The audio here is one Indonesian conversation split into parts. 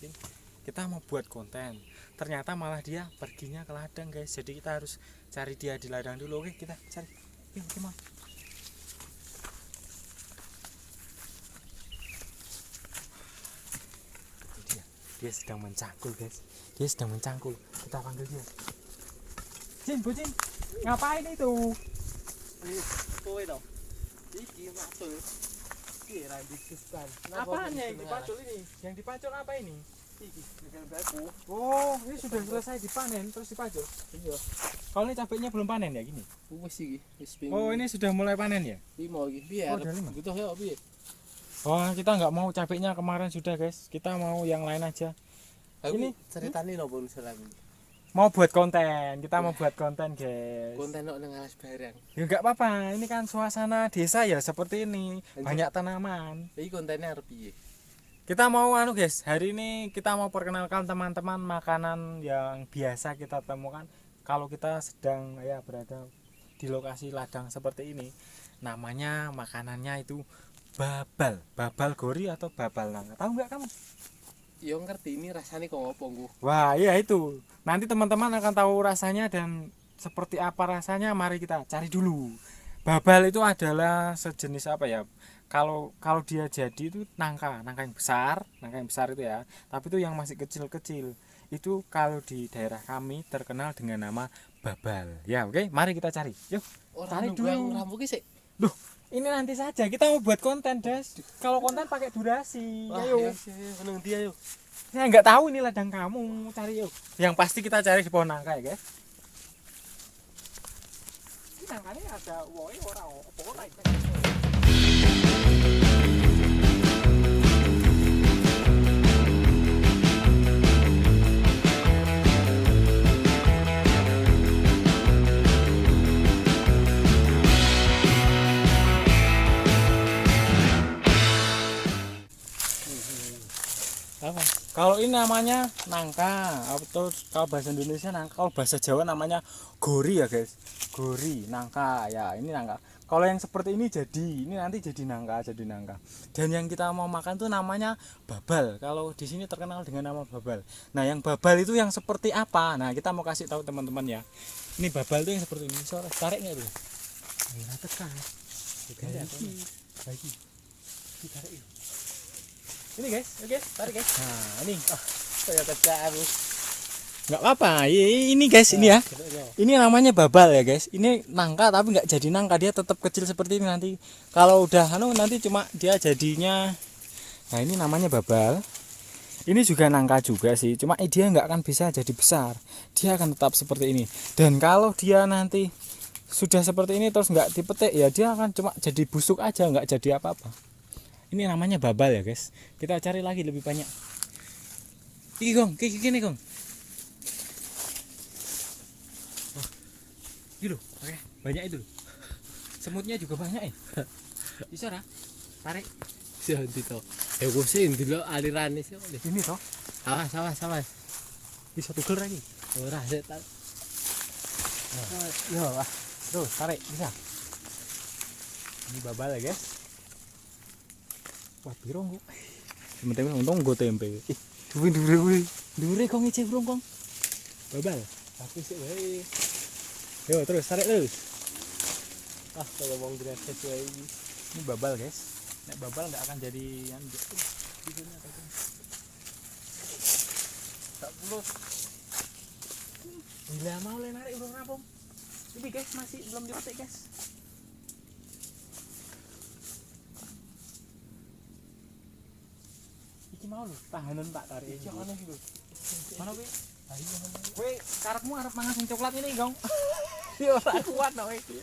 mungkin kita mau buat konten, ternyata malah dia perginya ke ladang guys. Jadi kita harus cari dia di ladang dulu. Oke, kita cari. Yuk, gimana? Dia sedang mencangkul guys. Dia sedang mencangkul. Kita panggil dia. Jin, Bocin, ngapain itu? Kowe dong. Iki apa? Kira dikiskan. Apaan yang dipacul ini? Yang dipacul apa ini? Iki dengan baku. Oh, ini sudah selesai dipanen terus dipacul. Iya. Kalau ini cabenya belum panen ya gini? Wis iki, wis ping. Oh, ini sudah mulai panen ya? 5 iki. Piye? Oh, udah 5. Butuh ya piye? Oh, kita nggak mau cabenya kemarin sudah guys. Kita mau yang lain aja. Ini ceritane nopo misalnya iki? Mau buat konten, kita mau buat konten guys. Konten kok nang alas barang. Ya nggak apa-apa, ini kan suasana desa ya seperti ini, banyak tanaman. Iki kontennya arep piye? Kita mau guys, hari ini kita mau perkenalkan teman-teman makanan yang biasa kita temukan kalau kita sedang ya berada di lokasi ladang seperti ini. Namanya makanannya itu babal gori atau babal nangka. Tahu nggak kamu? Yo ngerti ini rasanya kok ngopo ngku. Wah, iya itu. Nanti teman-teman akan tahu rasanya dan seperti apa rasanya. Mari kita cari dulu. Babal itu adalah sejenis apa ya? Kalau dia jadi itu nangka yang besar itu ya. Tapi itu yang masih kecil-kecil. Itu kalau di daerah kami terkenal dengan nama babal. Ya, oke. Mari kita cari. Yuk, cari dulu. Rambuki sik. Duh, ini nanti saja kita mau buat konten, Des. Kalau konten pakai durasi. Ayo. Meneng dia yuk. Saya nggak tahu ini ladang kamu, cari yuk. Yang pasti kita cari di pohon nangka ya, guys. Ini nangkanya ada woi ora. Apa? Kalau ini namanya nangka, atau kalau bahasa Indonesia nangka, kalau bahasa Jawa namanya gori ya guys. Gori, nangka ya, ini nangka. Kalau yang seperti ini nanti jadi nangka. Dan yang kita mau makan tuh namanya babal. Kalau di sini terkenal dengan nama babal. Nah, yang babal itu yang seperti apa? Nah, kita mau kasih tahu teman-teman ya. Ini babal tuh yang seperti ini. So, tarik nggak tuh? Nah, tekan. Lagi. Ditarik yuk. Ini guys, oke, tarik guys. Nah, ini Saya kecak aku. nggak apa-apa. Ini guys, ini ya. Ini namanya babal ya guys. Ini nangka tapi nggak jadi nangka, dia tetap kecil seperti ini nanti. Kalau udah nanti cuma dia jadinya. Nah, ini namanya babal. Ini juga nangka juga sih, cuma dia nggak akan bisa jadi besar. Dia akan tetap seperti ini. Dan kalau dia nanti sudah seperti ini terus nggak dipetik ya, dia akan cuma jadi busuk aja, nggak jadi apa-apa. Ini namanya babal ya guys. Kita cari lagi lebih banyak. Iki gong, gini gong. Oh, gitu, oke, banyak itu. Semutnya juga banyak ya. Bisa tarik. Siapa itu? Gue sih dulu alirannya sih. Ini toh. Awas. Bisa tugel lagi. Ora setan. Yo, tuh tarik bisa. Ini babal ya guys. Wah, birong kok. Sementara untung gue tempe. Dure kong ngece burung kong. Babal. Tapi sih wae. Yo, terus tarik terus. Kalau ngomong gratis wae iki. Ini babal, guys. Nek babal enggak akan jadi yang di sini apa itu. Tak putus. Bila mau le narik urung rampung. Ini guys masih belum dipetik, guys. Mau lho, tahanan tak tarik iki. Mana iki lho? Mana kowe? Kowe karepmu arep mangan sing coklat ini, Gong. Ya ora kuat no iki.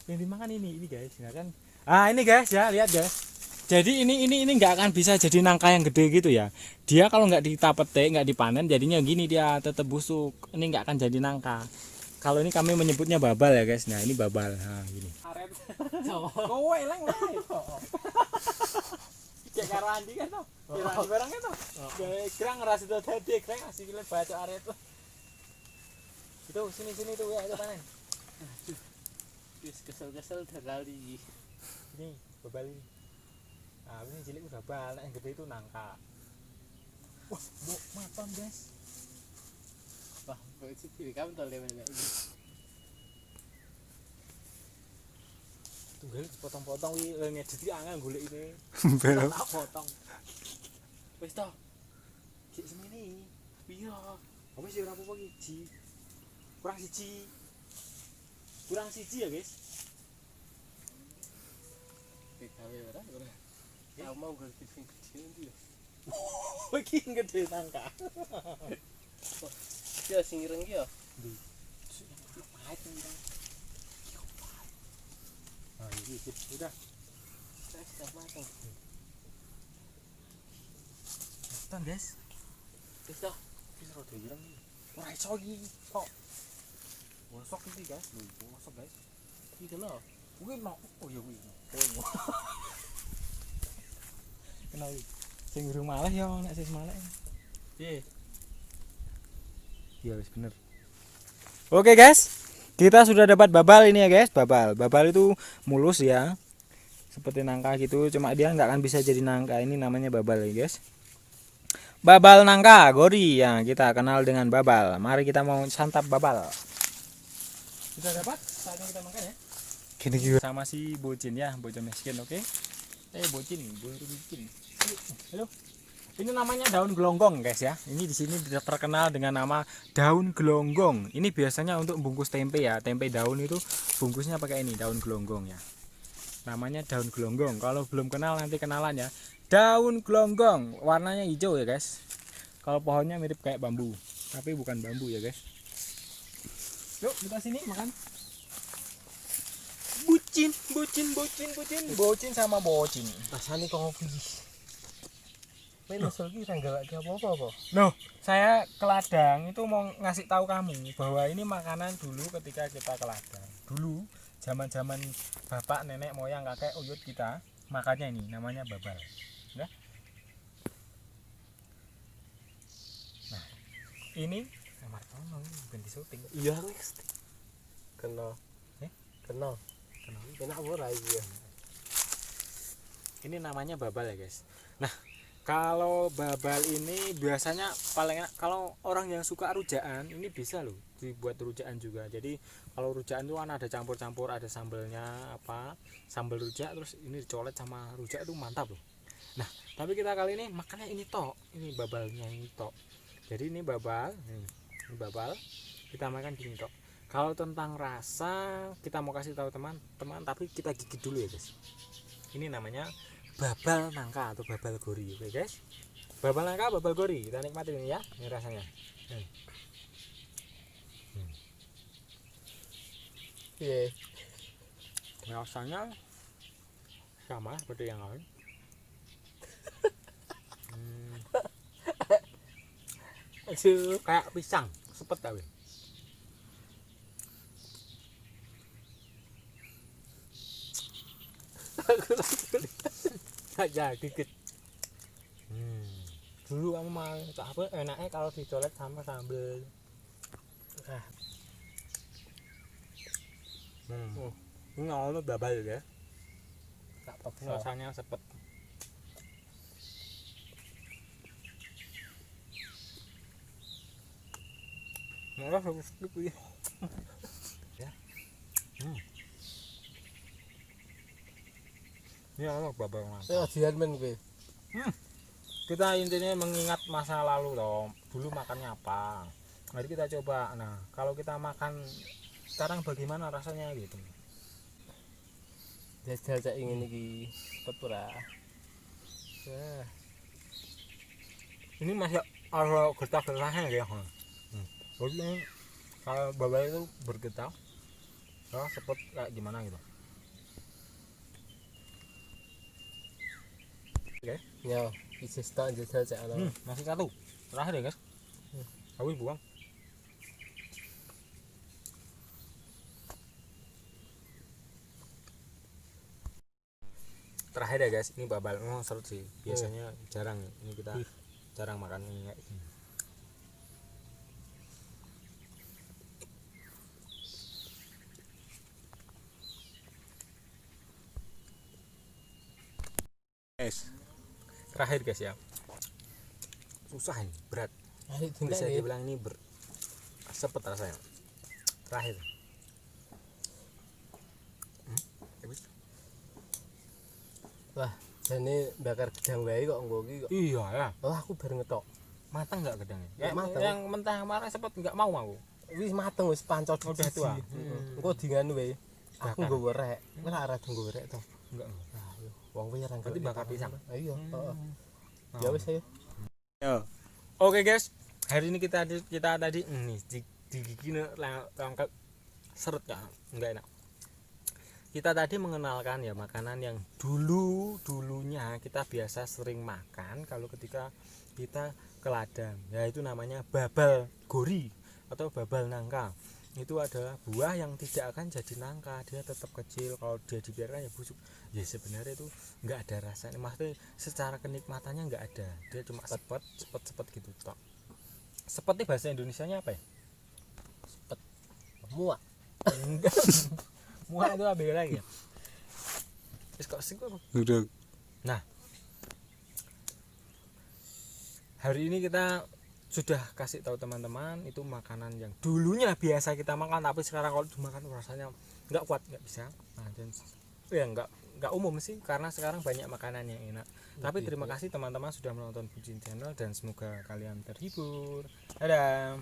Yang dimakan ini guys, ya kan. Ah, ini guys ya, lihat guys. Jadi ini enggak akan bisa jadi nangka yang gede gitu ya. Dia kalau enggak kita petik, enggak dipanen jadinya gini, dia tetap busuk. Ini enggak akan jadi nangka. Kalau ini kami menyebutnya babal ya guys. Nah, ini babal. Nah, gini. Aret. Kowe eleng wae. Kayak karo Andi kan toh. Kira barangnya toh. Kira ngerasa itu tadi, kira ngasih gila baca aret tuh. Itu sini tuh ya, panen. Wis kesel-kesel terkali. Ini babal ini. Nah, ini cilik babal, yang gede itu nangka. Wah, mbok maton guys. Wah, kok siji kamu tol ya ini. Tunggal potong-potong wi ngedit angel golek ini. Belok. Tak potong. Wis to. Sik semene. Piro? Apa sih ora apa-apa iki? Kurang siji. Kurang siji ya, guys. Gawe ora ora. Ya mau gede sing gede ndi ya. Oh, iki gede nangka. Ya sing ireng ki ya. Pahit nih. Nah, ini udah. Wis tak mateng. Tonton, guys. Wis to. Wis rada ireng. Ora iso iki. Kok. Bosok iki, guys. Lho, bosok, guys. Iki kena. Kuwi no. Oh ya kuwi. Kena iki. Sing urung malah ya nek sing malah. Piye? Iya, wis bener. Oke, guys. Kita sudah dapat babal ini ya, guys. Babal itu mulus ya. Seperti nangka gitu, cuma dia nggak akan bisa jadi nangka. Ini namanya babal ya, guys. Babal nangka, gori ya. Kita kenal dengan babal. Mari kita mau santap babal. Sudah dapat? Saatnya kita makan ya. Gini sama si bocin ya, bocin miskin, oke? Bocin. Halo. Ini namanya daun gelonggong, guys ya. Ini di sini terkenal dengan nama daun gelonggong. Ini biasanya untuk bungkus tempe ya. Tempe daun itu bungkusnya pakai ini, daun gelonggong ya. Namanya daun gelonggong. Kalau belum kenal nanti kenalan ya. Daun gelonggong, warnanya hijau ya, guys. Kalau pohonnya mirip kayak bambu, tapi bukan bambu ya, guys. Yuk, kita sini makan. Bocin sama bocin. Rasane kok ngopi. Main usul ki tanggalake apa-apa kok. Loh, saya ke ladang itu mau ngasih tahu kamu bahwa ini makanan dulu ketika kita ke ladang. Dulu zaman-zaman bapak, nenek, moyang, kakek, uyut kita makannya ini namanya babal. Ya. Nah, ini martono bukan di syuting. Iya, wis. Kena. Kena. Kena. Enak ora iki ya. Ini namanya babal ya, guys. Nah, kalau babal ini biasanya paling enak kalau orang yang suka rujaan, ini bisa loh dibuat rujaan juga. Jadi kalau rujaan itu kan ada campur-campur, ada sambelnya apa, sambal rujak, terus ini dicolet sama rujak itu mantap loh. Nah, tapi kita kali ini makannya ini tok, ini babalnya ini tok. Jadi ini babal, ini babal, kita makan gini tok. Kalau tentang rasa kita mau kasih tahu teman-teman, tapi kita gigit dulu ya, guys. Ini namanya babal nangka atau babal gori, oke guys. Babal nangka, babal gori, kita nikmati ini ya, ini rasanya. Piye? Rasanya sama seperti yang lain. Aduh, Kayak pisang, sepet tapi. Aja dikit. Dulu kamu mau apa enaknya kalau dicolet sama sambal. Ini awalnya babal ya. tak apa. Rasanya sepet. Malah harus gitu ya. Ya. Ini awalnya babal nangka. Saya adian men kowe. Kita intinya mengingat masa lalu loh, dulu makannya apa. Mari kita coba. Nah, kalau kita makan sekarang bagaimana rasanya gitu. Jajal cak ingin iki cepet ora. Ya. Ini masih ada getah-getahnya ya. Jadi kalau babal itu bergetah, ya sepet kayak gimana gitu. Oke. Ya, bisa tak jajal cak ana. Masih satu. Terakhir ya guys. Habis buang. Terakhir ya guys, ini babal. Seru sih. Biasanya jarang. Ini kita jarang makan ini kayak gini. Guys, terakhir guys ya. susah ini, berat. Ayo Bisa tinggal dibilang ini sepet rasanya. Terakhir. Habis. Wah, jane bakar gedang wae kok engko iki kok. Iya ya. Wah, aku bareng ngetok. Matang enggak gedangnya? Nggak matang. Yang mentah kemarin sepet enggak mau aku. Wis mateng wis pancot Udah tua. Engko dingan wae. Aku Bakar. nggowo rek. Ora ora nggowo rek to. Enggak. Nah, ayo. Wong wae ora Berarti bakar pisang. Ayo, heeh. Ya wis ayo. Yo. Oke guys, hari ini kita tadi ini di gigi langkap seret ya, enggak enak. Kita tadi mengenalkan ya makanan yang dulunya kita biasa sering makan kalau ketika kita ke ladang, yaitu namanya babal gori atau babal nangka. Itu adalah buah yang tidak akan jadi nangka, dia tetap kecil, kalau dia dibiarkan ya busuk. Ya sebenarnya itu nggak ada rasanya, maksudnya secara kenikmatannya nggak ada, dia cuma sepet gitu tok. Sepetnya bahasa Indonesianya apa ya? Sepet. Muak. Enggak. Muak itu apa lagi ya? Terus kok sih kok? Udah. Nah, hari ini kita sudah kasih tahu teman-teman itu makanan yang dulunya biasa kita makan, tapi sekarang kalau dimakan rasanya nggak kuat, nggak bisa. Nah, dan ya nggak umum sih, karena sekarang banyak makanan yang enak. Tapi terima kasih teman-teman sudah menonton Bucin Channel dan semoga kalian terhibur. Dadah.